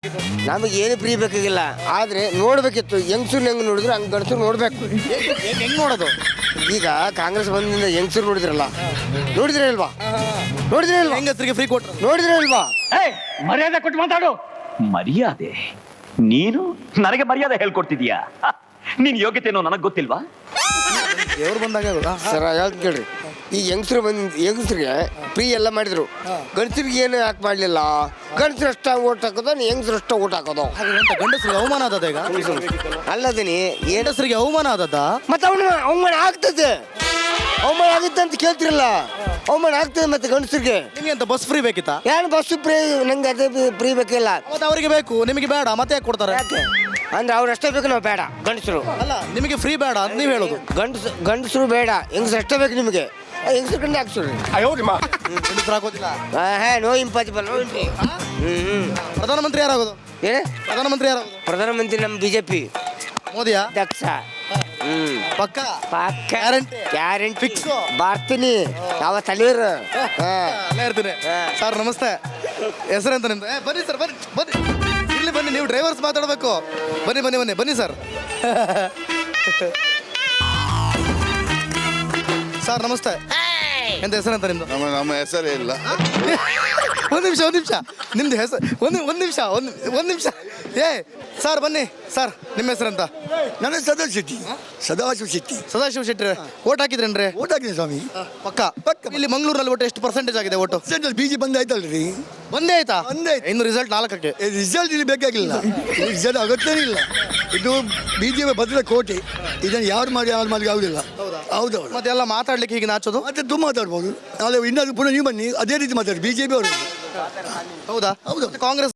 ನಮಗೆ ಏನು ಫ್ರೀ ಬೇಕಾಗಿಲ್ಲ, ಆದರೆ ನೋಡಬೇಕಿತ್ತು. ಹೆಂಗಸರು ಹೆಂಗೆ ನೋಡಿದ್ರು ಹಂಗೆ ಗಂಡಸರು ನೋಡಬೇಕು. ಹೆಂಗೆ ನೋಡೋದು? ಈಗ ಕಾಂಗ್ರೆಸ್ ಬಂದಿಂದ ಹೆಂಗಸರು ನೋಡಿದ್ರಲ್ಲ, ನೋಡಿದ್ರೆ ಇಲ್ವಾ? ನೋಡಿದ್ರೆ ಇಲ್ವಾ? ಹೆಂಗಸರಿಗೆ ಫ್ರೀ ಕೊಟ್ಟರು ನೋಡಿದ್ರೆ ಇಲ್ವಾ? ಮರ್ಯಾದೆ ಕೊಟ್ಟು ಮಾತಾಡು. ಮರ್ಯಾದೆ? ನೀನು ನನಗೆ ಮರ್ಯಾದೆ ಹೇಳ್ಕೊಡ್ತಿದ್ಯಾ? ನಿನ್ ಯೋಗ್ಯತೆನೋ ನನಗೆ ಗೊತ್ತಿಲ್ವಾ? ದೇವ್ರು ಬಂದಾಗ ಸರ್ ಹೇಳ್ತೀನಿ ಕೇಳ್ರಿ, ಈ ಹೆಂಗಸರಿಗೆ ಫ್ರೀ ಎಲ್ಲ ಮಾಡಿದ್ರು, ಗಂಡಸರಿಗೆ ಏನು ಯಾಕೆ ಮಾಡಲಿಲ್ಲ? ಗಂಡಸರು ಅಷ್ಟ ಓಟ್ ಹಾಕೋದು, ಹೆಂಗಸರು ಅಷ್ಟ ಓಟ್ ಹಾಕೋದು. ಗಂಡಸರಿಗೆ ಅವಮಾನ ಆದದ ಈಗ? ಅಲ್ಲದೀನಿ ಹೆಂಗಸರಿಗೆ ಅವಮಾನ ಆದದ? ಮತ್ತೆ ಅವಮಾನ ಆಗ್ತದೆ. ಅವಮಾನ ಆಗುತ್ತೆ ಅಂತ ಕೇಳ್ತಿರಲ್ಲ, ಅವಮಾನ ಆಗ್ತದೆ. ಮತ್ತೆ ಗಂಡಸರಿಗೆ ನಿಮ್ಗೆ ಅಂತ ಬಸ್ ಫ್ರೀ ಬೇಕಿತ್ತಾ? ಏನು ಬಸ್ಸು ಫ್ರೀ? ನಂಗೆ ಅದೇ ಫ್ರೀ ಬೇಕಿಲ್ಲ. ಮತ್ತೆ ಅವರಿಗೆ ಬೇಕು, ನಿಮಗೆ ಬೇಡ, ಮತ್ತೆ ಯಾಕೆ ಕೊಡ್ತಾರೆ? ಯಾಕೆ ಅಂದ್ರೆ ಅವ್ರು ಅಷ್ಟೇ ಬೇಕು, ನಾವು ಬೇಡ. ಗಂಡಸರು ಅಲ್ಲ, ನಿಮಗೆ ಫ್ರೀ ಬೇಡ ಅಂತ ನೀವು ಹೇಳೋದು. ಗಂಡಸರು ಬೇಡ, ಹೆಂಗಸರು ಅಷ್ಟೇ ಬೇಕು ನಿಮಗೆ. ಹೆಂಗಸರು ಕಂಡು ಹಾಕ್ಸೋರಿ. ಹೆಂಗಸರು ಹಾಕೋದಿಲ್ಲ. No impossible, no entry. ಪ್ರಧಾನಮಂತ್ರಿ ಯಾರಾಗೋದು? ಏನೇ ಪ್ರಧಾನಮಂತ್ರಿ ಯಾರಾಗೋದು? ಪ್ರಧಾನಮಂತ್ರಿ ನಮ್ಮ ಬಿಜೆಪಿ ಮೋದಿಯಾ? ದಕ್ಷ. ಪಕ್ಕ ಗ್ಯಾರಂಟಿ ಫಿಕ್ಸ್. ಬರ್ತೀನಿ, ಯಾವ ತಲೀರು. ಅಲ್ಲೇ ಇರ್ತೀನಿ. ಸರ್ ನಮಸ್ತೆ, ಹೆಸರೆಂತ ನಿಮ್ದು? ಬನ್ನಿ ಸರ್, ಬನ್ನಿ ಬನ್ನಿ, ಇಲ್ಲಿ ಬನ್ನಿ, ನೀವು ಡ್ರೈವರ್ಸ್ ಮಾತಾಡಬೇಕು. ಬನ್ನಿ ಬನ್ನಿ ಬನ್ನಿ ಬನ್ನಿ ಸರ್. ಸರ್ ನಮಸ್ತೆ, ಎಂತ ಹೆಸರೆಂತ ನಿಮ್ದು? ನಮ್ಮ ಹೆಸರೇ ಇಲ್ಲ. ಒಂದು ನಿಮಿಷ ನಿಮ್ದು ಹೆಸರು ಒಂದು ನಿಮಿಷ. ಸರ್ ಬನ್ನಿ ಸರ್, ನಿಮ್ಮ ಹೆಸರೆಂತ? ನನ್ನ ಸದಾಶಿವ ಶೆಟ್ಟಿ. ಓಟ್ ಹಾಕಿದ್ರೇನ್ರಿ? ಓಟ್ ಹಾಕಿದೆ ಸ್ವಾಮಿ. ಪಕ್ಕ ಇಲ್ಲಿ ಮಂಗಳೂರಲ್ಲಿ ಒಟ್ಟು ಎಷ್ಟು ಪರ್ಸೆಂಟೇಜ್ ಆಗಿದೆ ಓಟು? ಬಿಜೆಪಿ ಬಂದಾಯ್ತಲ್ರಿ. ಒಂದೇ ಆಯ್ತಾ? ಒಂದೇ ಆಯ್ತು. ಇನ್ನು ರಿಸಲ್ಟ್ 4ಕ್ಕೆ. ರಿಸಲ್ಟ್ ಇಲ್ಲಿ ಬೇಕಾಗಿಲ್ಲ, ರಿಸಲ್ಟ್ ಅಗತ್ಯನೇ ಇಲ್ಲ. ಇದು ಬಿಜೆಪಿ ಭದ್ರ ಕೋಟೆ, ಇದನ್ನು ಯಾರು ಮಾಡಿ ಆಗುದಿಲ್ಲ. ಹೌದೌದು. ಮತ್ತೆ ಎಲ್ಲ ಮಾತಾಡ್ಲಿಕ್ಕೆ ಹೀಗೆ ನಾಚೋದು? ಮತ್ತೆ ತುಂಬ ಮಾತಾಡ್ಬೋದು. ನಾಳೆ ಇನ್ನಾದ್ರು ಪುನಃ ನೀವು ಬನ್ನಿ, ಅದೇ ರೀತಿ ಮಾತಾಡಿ. ಬಿಜೆಪಿ ಅವರು ಹೌದಾ? ಹೌದು. ಕಾಂಗ್ರೆಸ್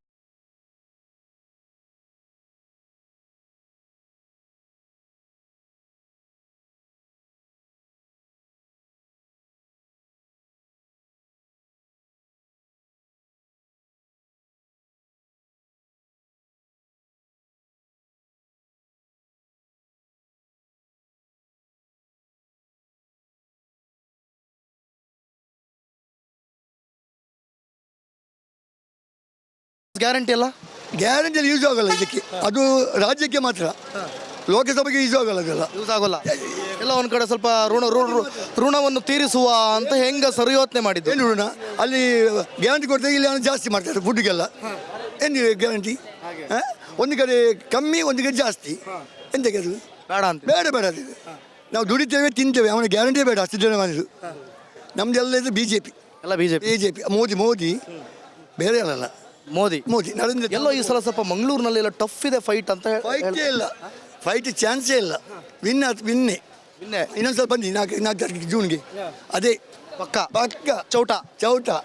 ಗ್ಯಾರಂಟಿ ಅಲ್ಲ? ಗ್ಯಾರಂಟಿಯಲ್ಲಿ ಯೂಸ್ ಆಗಲ್ಲ ಇದಕ್ಕೆ, ಅದು ರಾಜ್ಯಕ್ಕೆ ಮಾತ್ರ, ಲೋಕಸಭೆಗೆ ಯೂಸ್ ಆಗಲ್ಲ. ಅದೆಲ್ಲ ಯೂಸ್ ಆಗೋಲ್ಲ. ಎಲ್ಲ ಒಂದ್ ಕಡೆ ಸ್ವಲ್ಪ ಋಣವನ್ನು ತೀರಿಸುವ ಅಂತ ಹೆಂಗಸರು ಯೋಚನೆ ಮಾಡಿದ್ದು. ಏನು ಋಣ? ಅಲ್ಲಿ ಗ್ಯಾರಂಟಿ ಕೊಡ್ತಾರೆ, ಇಲ್ಲಿ ಹಣ ಜಾಸ್ತಿ ಮಾಡ್ತಾರೆ ಫುಡ್ಗೆಲ್ಲ. ಏನು ಗ್ಯಾರಂಟಿ? ಒಂದು ಕಡೆ ಕಮ್ಮಿ, ಒಂದು ಕಡೆ ಜಾಸ್ತಿ. ಎಂತಕ್ಕೆ ಅದು? ಬೇಡ ಅಂತ. ಬೇಡ ಅದು. ನಾವು ದುಡಿತೇವೆ, ತಿಂತೇವೆ, ಅವನ ಗ್ಯಾರಂಟಿಯೇ ಬೇಡ. ಸಿದ್ದರಾಮಯ್ಯದು. ನಮ್ದೆಲ್ಲ ಇದು ಬಿಜೆಪಿ. ಎಲ್ಲ ಬಿಜೆಪಿ. ಮೋದಿ ಬೇರೆ ಅಲ್ಲ. ಮೋದಿ ನರೇಂದ್ರ. ಎಲ್ಲೋ ಈ ಸಲ ಸ್ವಲ್ಪ ಮಂಗಳೂರಿನಲ್ಲಿ ಎಲ್ಲ ಟಫ್ ಇದೆ ಫೈಟ್ ಅಂತ. ಫೈಟೇ ಇಲ್ಲ, ಫೈಟ್ ಚಾನ್ಸೇ ಇಲ್ಲ. ವಿನ್ನೆ. ಇನ್ನೊಂದು ಸ್ವಲ್ಪ ಬನ್ನಿ 4 ತಾರೀಕಿಗೆ ಜೂನ್ಗೆ. ಅದೇ ಪಕ್ಕ ಚೌಟ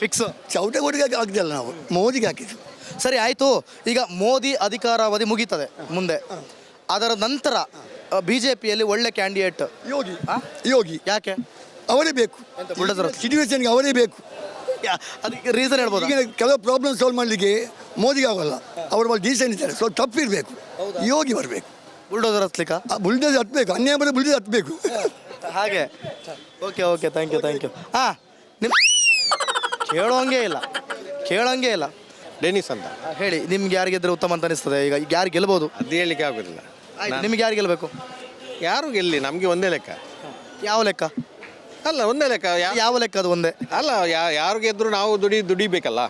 ಫಿಕ್ಸ್. ಚೌಟ ಕೊಟ್ಟಿಗೆ ಹಾಕಿದಲ್ಲ, ನಾವು ಮೋದಿಗೆ ಹಾಕಿದ್ವಿ. ಸರಿ ಆಯ್ತು. ಈಗ ಮೋದಿ ಅಧಿಕಾರಾವಧಿ ಮುಗೀತದೆ ಮುಂದೆ, ಅದರ ನಂತರ ಬಿಜೆಪಿಯಲ್ಲಿ ಒಳ್ಳೆ ಕ್ಯಾಂಡಿಡೇಟ್ ಯೋಗಿ. ಯಾಕೆ ಅವರೇ ಬೇಕು, ಸಿಚುವೇಶನ್ಗೆ ಅವರೇ ಬೇಕು. ಅದಕ್ಕೆ ರೀಸನ್ ಹೇಳ್ಬೋದು? ಈಗ ಕೆಲವು ಪ್ರಾಬ್ಲಮ್ ಸಾಲ್ವ್ ಮಾಡಲಿಕ್ಕೆ ಮೋದಿಗೆ ಆಗೋಲ್ಲ. ಅವರು ಭಾಳ ಡೀಸೆಂಟ್ ಇದ್ದಾರೆ, ಸ್ವಲ್ಪ ತಪ್ಪಿರಬೇಕು. ಯೋಗಿ ಬರಬೇಕು. ಬುಲ್ಡೋಸರ್ ಹತ್ಲಿಕ್ಕ? ಬುಲ್ಡೋಸ್ ಹತ್ಬೇಕು, ಅನ್ಯಾಯ ಬರೋ ಬುಲ್ಡೋಸ್ ಹತ್ಬೇಕು. ಹಾಗೆ. Okay thank you. ನಿಮ್ಮ ಕೇಳೋಂಗೆ ಇಲ್ಲ. ಡೆನಿಸ್ ಅಂತ ಹೇಳಿ, ನಿಮ್ಗೆ ಯಾರು ಗೆದ್ರೆ ಉತ್ತಮ ಅಂತ ಅನಿಸ್ತದೆ? ಈಗ ಯಾರು ಗೆಲ್ಬೋದು? ಅದು ಹೇಳಲಿಕ್ಕೆ ಆಗೋದಿಲ್ಲ. ನಿಮ್ಗೆ ಯಾರು ಗೆಲ್ಲಬೇಕು? ಯಾರು ಗೆಲ್ಲಿ, ನಮಗೆ ಒಂದೇ ಲೆಕ್ಕ. ಯಾವ ಲೆಕ್ಕ? ಅಲ್ಲ, ಒಂದೇ ಲೆಕ್ಕ. ಯಾವ ಲೆಕ್ಕ ಅದು? ಒಂದೇ ಅಲ್ಲ, ಯಾರು ಗೆದ್ರು ನಾವು ದುಡಿಬೇಕಲ್ಲ.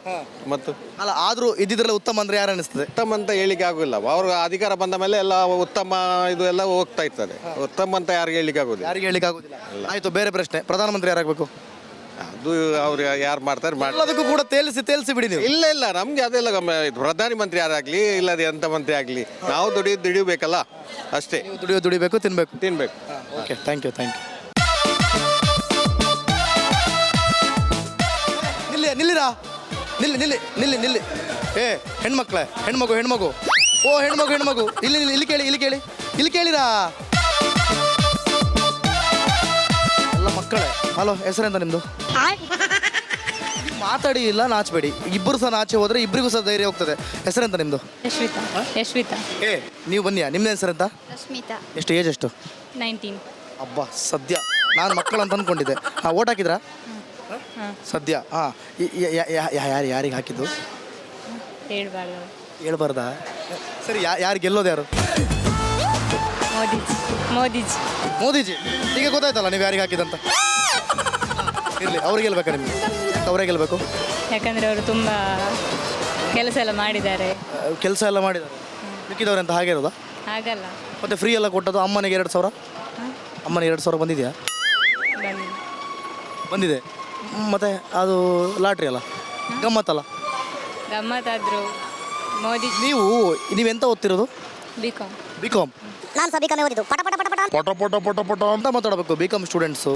ಮತ್ತು ಅಲ್ಲ, ಆದ್ರೂ ಇದ್ದಿದ್ರಲ್ಲ ಉತ್ತಮ ಅಂದ್ರೆ ಯಾರು ಅನಿಸ್ತದೆ? ಉತ್ತಮ ಅಂತ ಹೇಳಿಕ್ಕೆ ಆಗೋದಿಲ್ಲ. ಅವ್ರ ಅಧಿಕಾರ ಬಂದ ಮೇಲೆ ಎಲ್ಲ ಉತ್ತಮ ಇದು ಎಲ್ಲ ಹೋಗ್ತಾ ಇರ್ತದೆ. ಉತ್ತಮ ಅಂತ ಯಾರಿಗೆ ಹೇಳಲಿಕ್ಕೆ ಆಗೋದಿಲ್ಲ. ಯಾರಿಗೆ ಹೇಳಿಕ್ಕೆ ಆಗೋದಿಲ್ಲ. ಆಯ್ತು, ಬೇರೆ ಪ್ರಶ್ನೆ. ಪ್ರಧಾನಮಂತ್ರಿ ಯಾರಾಗಬೇಕು? ಅದು ಅವ್ರು ಯಾರು ಮಾಡ್ತಾರೆ ಅದಕ್ಕೂ ಕೂಡ ತೇಲ್ಸಿ ಬಿಡಿ ನೀವು. ಇಲ್ಲ ನಮ್ಗೆ ಅದೆಲ್ಲ ಪ್ರಧಾನಿ ಮಂತ್ರಿ ಯಾರಾಗ್ಲಿ, ಇಲ್ಲದೆ ಎಂತ ಮಂತ್ರಿ ಆಗ್ಲಿ, ನಾವು ದುಡಿಬೇಕಲ್ಲ ಅಷ್ಟೇ. ದುಡಿಬೇಕು, ತಿನ್ಬೇಕು. Okay, thank you. ನಿಲ್ಲಿರಾ, ನಿಲ್ಲಿ. ಹೆಣ್ಮಗು. ಓ ಹೆಣ್ಮಗು, ಇಲ್ಲಿ ಕೇಳಿರಾ ಎಲ್ಲ ಮಕ್ಕಳೇ. ಹಲೋ, ಹೆಸರೆಂತ ನಿಮ್ದು? ಮಾತಾಡಿ, ಇಲ್ಲ ನಾಚಬೇಡಿ. ಇಬ್ಬರು ಸಹ ನಾಚೆ ಹೋದ್ರೆ ಇಬ್ಬರಿಗೂ ಸಹ ಧೈರ್ಯ ಹೋಗ್ತದೆ. ಹೆಸರೆಂತ ನಿಮ್ದು? ಯಶ್ವಿತಾ. ನೀವು ಬನ್ನಿಯಾ? ನಿಮ್ಮ ಹೆಸರೆಂತ? ರಶ್ಮಿತಾ. ಎಷ್ಟು ಏಜ್? ಎಷ್ಟು? 19. ಅಬ್ಬಾ, ಸದ್ಯ ನಾನು ಮಕ್ಕಳು ಅಂತ ಅಂದ್ಕೊಂಡಿದ್ದೆ. ಓಟ್ ಹಾಕಿದ್ರಾ? ಸದ್ಯ. ಯಾರಿಗೆ ಹಾಕಿದ್ದು? ಹೇಳ್ಬಾರ್ದು. ಹೇಳ್ಬಾರ್ದಾ? ಸರಿ, ಯಾರು ಗೆಲ್ಲೋದು ಯಾರು? ಮೋದಿಜಿ ಮೋದಿಜಿ ಮೋದಿಜಿ. ಈಗ ಗೊತ್ತಾಯ್ತಲ್ಲ ನೀವು ಯಾರಿಗೆ ಹಾಕಿದಂತ. ಇರಲಿ, ಅವ್ರಿಗೆ ಗೆಲ್ಬೇಕಾ ನಿಮಗೆ? ಅವರೇ ಗೆಲ್ಲಬೇಕು. ಯಾಕಂದರೆ ಅವರು ತುಂಬ ಕೆಲಸ ಎಲ್ಲ ಮಾಡಿದ್ದಾರೆ. ಕೆಲಸ ಎಲ್ಲ ಮಾಡಿದ್ದಾರೆ. ಮಿಕ್ಕಿದವ್ರೆ ಅಂತ ಹಾಗೆ ಇರೋದಾ? ಹಾಗಲ್ಲ, ಮತ್ತೆ ಫ್ರೀ ಎಲ್ಲ ಕೊಟ್ಟದ್ದು ಅಮ್ಮನಿಗೆ 2,000. ಅಮ್ಮನಿಗೆ 2,000 ಬಂದಿದೆಯಾ? ಬಂದಿದೆ. ಮತ್ತೆ ಅದು ಲಾಟ್ರಿ ಅಲ್ಲ, ಗಮ್ಮತ್ತಲ್ಲ. ಗಮ್ಮತ್ತಾದರೂ ಮೋದಿ. ನೀವೆಂತ ಓದ್ತಿರೋದು? ಬಿಕಾಮ್. ಬಿಕಾಮ್. ನಾನು ಸಹ ಬಿಕಾಮೇ ಓದಿದ್ದು. ಪಟ ಪಟ ಪಟ ಪಟ ಪಟ ಪಟ ಪಟ ಪಟ ಅಂತ ಮಾತಾಡಬೇಕು ಬಿಕಾಮ್ ಸ್ಟೂಡೆಂಟ್ಸು.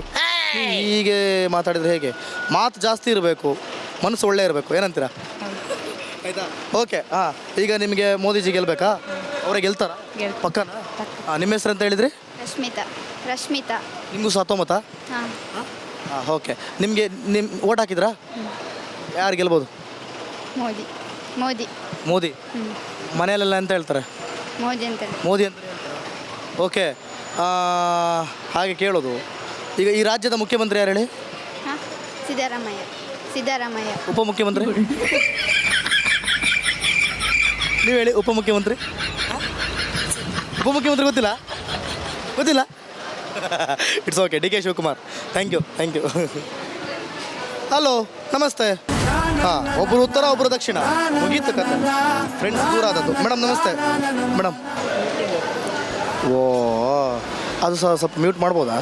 ಹೀಗೆ ಮಾತಾಡಿದ್ರೆ ಹೇಗೆ? ಮಾತು ಜಾಸ್ತಿ ಇರಬೇಕು, ಮನಸ್ಸು ಒಳ್ಳೆ ಇರಬೇಕು. ಏನಂತೀರಾ? ಆಯ್ತಾ? ಓಕೆ. ಹಾಂ, ಈಗ ನಿಮಗೆ ಮೋದಿಜಿ ಗೆಲ್ಬೇಕಾ? ಅವರೇ ಗೆಲ್ತಾರಾ? ಪಕ್ಕನ? ಹಾಂ, ನಿಮ್ಮ ಹೆಸರು ಅಂತ ಹೇಳಿದ್ರಿ? ರಶ್ಮಿತಾ. ನಿಮಗೂ ಸಹ 19? ಹಾಂ. ಹಾಂ, ಓಕೆ. ನಿಮಗೆ ಓಟ್ ಹಾಕಿದ್ರಾ? ಯಾರು ಗೆಲ್ಬೋದು? ಮೋದಿ. ಮೋದಿ. ಮೋದಿ. ಮನೆಯಲ್ಲೆಲ್ಲ ಅಂತ ಹೇಳ್ತಾರೆ? ಮೋದಿ ಅಂತ ಮೋದಿ ಅಂತ ಹೇಳ್ತಾರೆ. ಓಕೆ. ಹಾಗೆ ಕೇಳೋದು, ಈಗ ಈ ರಾಜ್ಯದ ಮುಖ್ಯಮಂತ್ರಿ ಯಾರು ಹೇಳಿ? ಹಾಂ, ಸಿದ್ದರಾಮಯ್ಯ. ಉಪಮುಖ್ಯಮಂತ್ರಿ? ನೀವು ಹೇಳಿ. ಉಪಮುಖ್ಯಮಂತ್ರಿ ಗೊತ್ತಿಲ್ಲ? ಗೊತ್ತಿಲ್ಲ? It's okay. D K Shivakumar. Thank you. Hello, ನಮಸ್ತೆ. ಹಾಂ, ಒಬ್ಬರು ಉತ್ತರ, ಒಬ್ಬರು ದಕ್ಷಿಣ. ಮುಗೀತು ಕತೆ. ಫ್ರೆಂಡ್ಸ್ ದೂರ ಆದದ್ದು. ಮೇಡಮ್ ನಮಸ್ತೆ. ಮೇಡಮ್, ಓ ಅದು ಸಹ ಸ್ವಲ್ಪ ಮ್ಯೂಟ್ ಮಾಡ್ಬೋದಾ?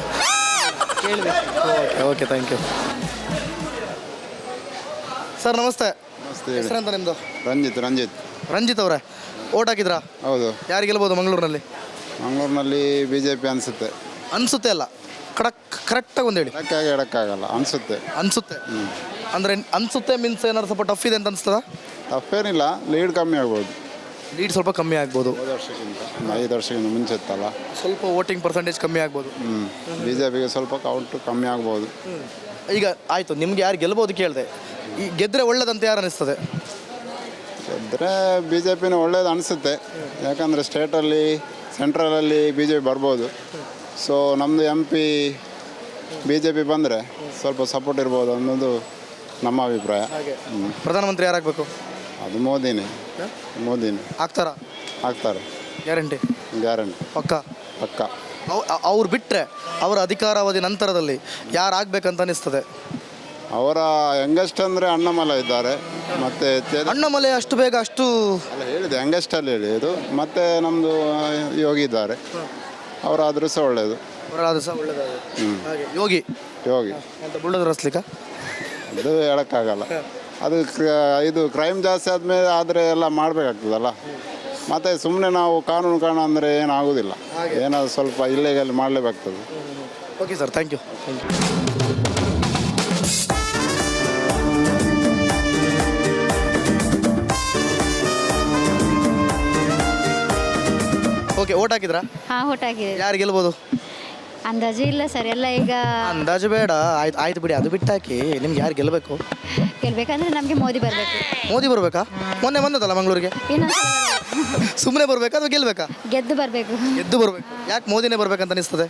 Okay, thank you. ಸರ್ ನಮಸ್ತೆ. ಹೆಸರೆಂತ ನಿಮ್ಮದು? ರಂಜಿತ್ ಅವರೇ, ಓಟ್ ಹಾಕಿದ್ರಾ? ಹೌದು. ಯಾರು ಗೆಲ್ಬೋದು ಮಂಗಳೂರಿನಲ್ಲಿ? ಮಂಗಳೂರಿನಲ್ಲಿ BJP ಅನಿಸುತ್ತೆ. ಅನಿಸುತ್ತೆ ಅಲ್ಲ, ಕರೆಕ್ಟಾಗಿ ಒಂದು ಹೇಳಿ. ಎಡಕ್ಕಾಗಲ್ಲ ಅನಿಸುತ್ತೆ. ಅಂದರೆ ಅನಿಸುತ್ತೆ ಮೀನ್ಸ್ ಏನಾದ್ರು ಸ್ವಲ್ಪ ಟಫ್ ಇದೆ ಅಂತ ಅನಿಸ್ತದ? ತಪ್ಪೇನಿಲ್ಲ, ಲೀಡ್ ಕಮ್ಮಿ ಆಗ್ಬೋದು. ಲೀಡ್ ಸ್ವಲ್ಪ ಕಮ್ಮಿ ಆಗ್ಬೋದು. 5 ವರ್ಷಕ್ಕಿಂತ ಮುಂಚೆ ಇತ್ತಲ್ಲ, ಸ್ವಲ್ಪ ವೋಟಿಂಗ್ ಪರ್ಸೆಂಟೇಜ್ ಕಮ್ಮಿ ಆಗ್ಬೋದು. BJPಗೆ ಸ್ವಲ್ಪ ಕೌಂಟ್ ಕಮ್ಮಿ ಆಗ್ಬೋದು. ಈಗ ಆಯಿತು, ನಿಮ್ಗೆ ಯಾರು ಗೆಲ್ಬೋದು ಕೇಳಿದೆ. ಈ ಗೆದ್ದರೆ ಒಳ್ಳೇದಂತ ಯಾರು ಅನಿಸ್ತದೆ? ಗೆದ್ದರೆ BJPನ ಒಳ್ಳೇದು ಅನಿಸುತ್ತೆ. ಯಾಕಂದರೆ ಸ್ಟೇಟಲ್ಲಿ, ಸೆಂಟ್ರಲಲ್ಲಿ BJP ಬರ್ಬೋದು. ಸೊ ನಮ್ಮದು MP BJP ಬಂದರೆ ಸ್ವಲ್ಪ ಸಪೋರ್ಟ್ ಇರ್ಬೋದು ಅನ್ನೋದು ನಮ್ಮ ಅಭಿಪ್ರಾಯ. ಪ್ರಧಾನಮಂತ್ರಿ ಯಾರಾಗಬೇಕು? ಅದು ಮೋದಿನೇ. ಆಗ್ತಾರಾ? ಆಗ್ತಾರೆ. ಗ್ಯಾರಂಟಿ? ಪಕ್ಕ. ಅವ್ರು ಬಿಟ್ಟರೆ ಅವರ ಅಧಿಕಾರಾವಧಿ ನಂತರದಲ್ಲಿ ಯಾರು ಆಗ್ಬೇಕಂತ ಅನಿಸ್ತದೆ? ಅವರ ಯಂಗೆಸ್ಟ್ ಅಂದರೆ ಅಣ್ಣಾಮಲೈ ಇದ್ದಾರೆ. ಮತ್ತು ಅಣ್ಣಾಮಲೈ ಅಷ್ಟು ಬೇಗ ಅಷ್ಟು ಅಲ್ಲ ಹೇಳಿದೆ, ಯಂಗೆಸ್ಟಲ್ಲಿ ಹೇಳಿದ್ದು. ಮತ್ತು ನಮ್ಮದು ಯೋಗಿ ಇದ್ದಾರೆ, ಅವರಾದರೂ ಸಹ ಒಳ್ಳೆಯದು. ಹಾಗೆ ಯೋಗಿ ಅಂತ ಬುಳ್ಳದ ರಸ್ಲಿಕ್ಕ ಅದು ಹೇಳೋಕ್ಕಾಗಲ್ಲ. ಅದು ಇದು ಕ್ರೈಮ್ ಜಾಸ್ತಿ ಆದಮೇಲೆ ಆದರೆ ಎಲ್ಲ ಮಾಡಬೇಕಾಗ್ತದಲ್ಲ. ಮತ್ತು ಸುಮ್ಮನೆ ನಾವು ಕಾನೂನು ಅಂದರೆ ಏನಾಗೋದಿಲ್ಲ. ಏನಾದರೂ ಸ್ವಲ್ಪ ಇಲ್ಲಿಗಲ್ಲಿ ಮಾಡಲೇಬೇಕಾಗ್ತದೆ. Okay sir, thank you. Okay, vote ಹಾಕಿದ್ರಾ? ಹಾಂ, ಓಟ್ ಹಾಕಿದೆ. ಯಾರು ಗೆಲ್ಬೋದು? ಅಂದಾಜು ಇಲ್ಲ ಸರ್, ಎಲ್ಲ ಈಗ ಅಂದಾಜು ಬೇಡ. ಆಯ್ತು ಬಿಡಿ, ಅದು ಬಿಟ್ಟು ಹಾಕಿ. ನಿಮ್ಗೆ ಯಾರು ಗೆಲ್ಲಬೇಕು? ಗೆಲ್ಬೇಕಂದ್ರೆ ನಮಗೆ ಮೋದಿ ಬರಬೇಕು. ಮೋದಿ ಬರಬೇಕಾ? ಮೊನ್ನೆ ಬಂದದಲ್ಲ ಮಂಗಳೂರಿಗೆ. ಸುಮ್ಮನೆ ಬರಬೇಕಾ ಅಥವಾ ಗೆಲ್ಬೇಕಾ? ಗೆದ್ದು ಬರಬೇಕು. ಯಾಕೆ ಮೋದಿನೇ ಬರ್ಬೇಕಂತ ಅನಿಸ್ತದೆ?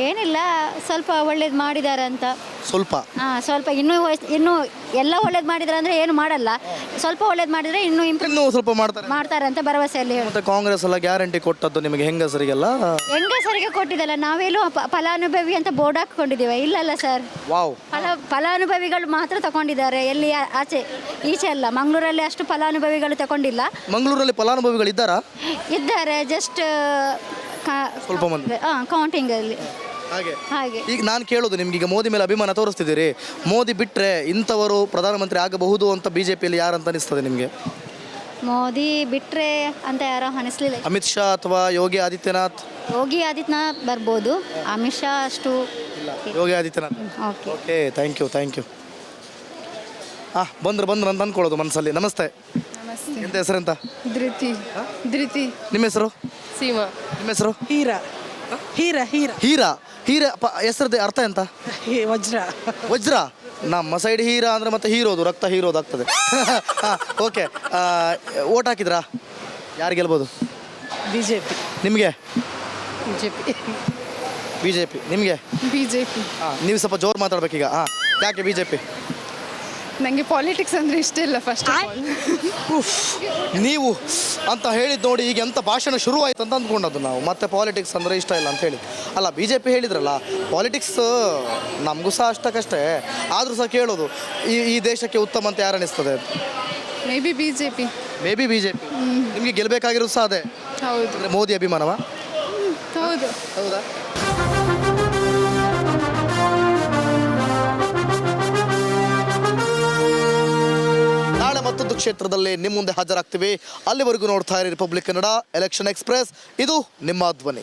ಏನಿಲ್ಲ, ಸ್ವಲ್ಪ ಒಳ್ಳೇದು ಮಾಡಿದ್ದಾರೆ ಅಂತ. ಸ್ವಲ್ಪ ಇನ್ನೂ ಎಲ್ಲ ಒಳ್ಳೇದು ಮಾಡಿದ್ದಾರೆ ಅಂದರೆ ಏನು ಮಾಡಲ್ಲ. ಸ್ವಲ್ಪ ಒಳ್ಳೇದು ಮಾಡಿದರೆ ಇನ್ನೂ ಸ್ವಲ್ಪ ಮಾಡ್ತಾರೆ ಅಂತ ಭರವಸೆಯಲ್ಲಿ. ಮತ್ತೆ ಕಾಂಗ್ರೆಸ್ ಎಲ್ಲ ಗ್ಯಾರಂಟಿ ಕೊಟ್ಟದ್ದು ನಿಮಗೆ ಹೆಂಗಸರಿಗೆಲ್ಲ? ಹೆಂಗಸರಿಗೆ ಕೊಟ್ಟಿದ್ದಲ್ಲ, ನಾವೆಲ್ಲೂ ಫಲಾನುಭವಿ ಅಂತ ಬೋರ್ಡ್ ಹಾಕೊಂಡಿದ್ದೇವೆ. ಇಲ್ಲಲ್ಲ ಸರ್, ವಾವ್. ಫಲಾನುಭವಿಗಳು ಮಾತ್ರ ತಗೊಂಡಿದ್ದಾರೆ. ಎಲ್ಲಿ ಈಚೆ ಅಲ್ಲ. ಮಂಗಳೂರಲ್ಲಿ ಅಷ್ಟು ಫಲಾನುಭವಿಗಳು ತಗೊಂಡಿಲ್ಲ. ಮಂಗಳೂರಲ್ಲಿ ಫಲಾನುಭವಿಗಳು ಇದ್ದಾರೆ, ಜಸ್ಟ್ ಸ್ವಲ್ಪ ಮಂದಿ ಕೌಂಟಿಂಗ್ ಅಲ್ಲಿ. ಹಾಗೆ ಈಗ ನಾನು ಕೇಳೋದು, ನಿಮ್ಗೆ ಈಗ ಮೋದಿ ಮೇಲೆ ಅಭಿಮಾನ ತೋರಿಸ್ತಿದ್ದೀರಿ. ಮೋದಿ ಬಿಟ್ಟರೆ ಇಂಥವರು ಪ್ರಧಾನಮಂತ್ರಿ ಆಗಬಹುದು ಅಂತ BJPಯಲ್ಲಿ ಯಾರಂತ ಅನಿಸ್ತದೆ ನಿಮಗೆ? ಮೋದಿ ಬಿಟ್ಟರೆ ಅಂತ ಯಾರೋ ಅನಿಸ್ಲಿಲ್ಲ. ಅಮಿತ್ ಶಾ ಅಥವಾ ಯೋಗಿ ಆದಿತ್ಯನಾಥ್ ಬರ್ಬೋದು. ಅಮಿತ್ ಶಾ ಅಷ್ಟು. Yogi Adityanath. Okay, thank you. ಬಂದ್ರು ಅಂತ ಅಂದ್ಕೊಳ್ಳೋದು ಮನಸ್ಸಲ್ಲಿ. ನಮಸ್ತೆ. ಎಂತ ಹೆಸರೆಂತ? ಧೃತಿ. ನಿಮ್ಮ ಹೆಸರು? ಸೀಮಾ. ನಿಮ್ಮ ಹೆಸರು? ಹೀರಾ. ಹೆಸರದ ಅರ್ಥ ಎಂತ? ವಜ್ರ. ನಮ್ಮ ಸೈಡ್ ಹೀರಾ ಅಂದ್ರೆ ಮತ್ತೆ ರಕ್ತ ಹೀರೋದಾಗ್ತದೆ. Okay, vote ಹಾಕಿದ್ರಾ? ಯಾರು ಗೆಲ್ಬೋದು? BJP. ನಿಮಗೆ? BJP. ನಿಮಗೆ? BJP. ನೀವು ಸ್ವಲ್ಪ ಜೋರು ಮಾತಾಡ್ಬೇಕೀಗ. ಯಾಕೆ BJP? ನನಗೆ ಪಾಲಿಟಿಕ್ಸ್ ಅಂದರೆ ಇಷ್ಟ ಇಲ್ಲ ಫಸ್ಟ್ ಆಫ್ ಆಲ್. ನೀವು ಅಂತ ಹೇಳಿದ್ದು ನೋಡಿ ಈಗ ಎಂಥ ಭಾಷಣ ಶುರುವಾಯಿತು ಅಂತ ಅಂದ್ಕೊಂಡದ್ದು ನಾವು. ಮತ್ತೆ ಪಾಲಿಟಿಕ್ಸ್ ಅಂದರೆ ಇಷ್ಟ ಇಲ್ಲ ಅಂತ ಹೇಳಿ. ಅಲ್ಲ BJP ಹೇಳಿದ್ರಲ್ಲ, ಪಾಲಿಟಿಕ್ಸ್ ನಮಗೂ ಸಹ ಅಷ್ಟಕ್ಕಷ್ಟೇ, ಆದರೂ ಸಹ ಕೇಳೋದು ಈ ದೇಶಕ್ಕೆ ಉತ್ತಮ ಅಂತ ಯಾರು ಅನಿಸ್ತದೆ? May be BJP. BJP. ನಿಮಗೆ ಗೆಲ್ಲಬೇಕಾಗಿರೋದು ಸಹ ಅದೇ. ಹೌದು ಅಂದರೆ ಮೋದಿ ಅಭಿಮಾನವಾ? ಹೌದು. ಹೌದಾ? ನಾಳೆ ಮತ್ತೊಂದು ಕ್ಷೇತ್ರದಲ್ಲಿ ನಿಮ್ಮ ಮುಂದೆ ಹಾಜರಾಗ್ತೀವಿ. ಅಲ್ಲಿವರೆಗೂ ನೋಡ್ತಾ ಇರಿ ರಿಪಬ್ಲಿಕ್ ಕನ್ನಡ ಎಲೆಕ್ಷನ್ ಎಕ್ಸ್ಪ್ರೆಸ್. ಇದು ನಿಮ್ಮ ಧ್ವನಿ.